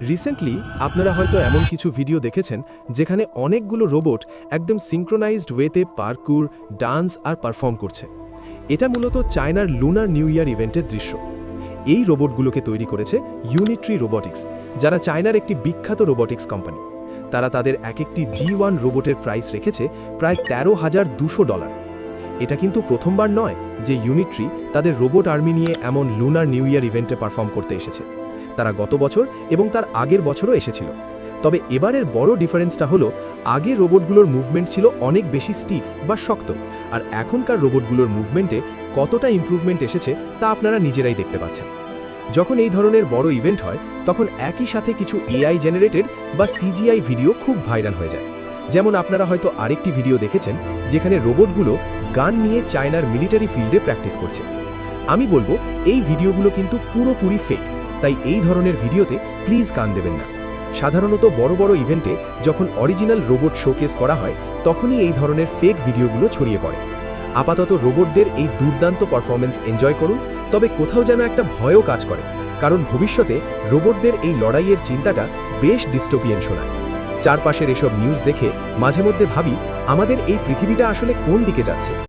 Recently আপনারা হয়তো এমন কিছু ভিডিও দেখেছেন যেখানে অনেকগুলো রোবট একদম সিঙ্ক্রোনাইজড ওয়েতে পার্কুর, ডান্স আর পারফর্ম করছে। এটা মূলত চায়নার লুনার নিউ ইয়ার ইভেন্টের দৃশ্য। এই রোবটগুলোকে তৈরি করেছে ইউনিট্রি রোবোটিক্স, যারা চায়নার একটি বিখ্যাত রোবোটিক্স কোম্পানি। তারা তাদের এক একটি G1 রোবটের প্রাইস রেখেছে প্রায় $13,200। এটা কিন্তু প্রথমবার নয় যে ইউনিট্রি তাদের রোবট আর্মি নিয়ে এমন লুনার নিউ ইয়ার ইভেন্টে পারফর্ম করতে এসেছে। তারা গত বছর এবং তার আগের বছরও এসেছিল। তবে এবারের বড় ডিফারেন্সটা হলো, আগের রোবটগুলোর মুভমেন্ট ছিল অনেক বেশি স্টিফ বা শক্ত, আর এখনকার রোবটগুলোর মুভমেন্টে কতটা ইমপ্রুভমেন্ট এসেছে তা আপনারা নিজেরাই দেখতে পাচ্ছেন। যখন এই ধরনের বড় ইভেন্ট হয় তখন একই সাথে কিছু এআই জেনারেটেড বা সিজিআই ভিডিও খুব ভাইরাল হয়ে যায়। যেমন আপনারা হয়তো আরেকটি ভিডিও দেখেছেন যেখানে রোবটগুলো গান নিয়ে চায়নার মিলিটারি ফিল্ডে প্র্যাকটিস করছে। আমি বলবো এই ভিডিওগুলো কিন্তু পুরোপুরি ফেক, তাই এই ধরনের ভিডিওতে প্লিজ কান দেবেন না। সাধারণত বড় বড় ইভেন্টে যখন অরিজিনাল রোবট শোকেস করা হয় তখনই এই ধরনের ফেক ভিডিওগুলো ছড়িয়ে পড়ে। আপাতত রোবটদের এই দুর্দান্ত পারফরমেন্স এনজয় করুন, তবে কোথাও যেন একটা ভয়ও কাজ করে, কারণ ভবিষ্যতে রোবটদের এই লড়াইয়ের চিন্তাটা বেশ ডিস্টোপিয়ান শোনায়। চারপাশের এসব নিউজ দেখে মাঝে মধ্যে ভাবি, আমাদের এই পৃথিবীটা আসলে কোন দিকে যাচ্ছে।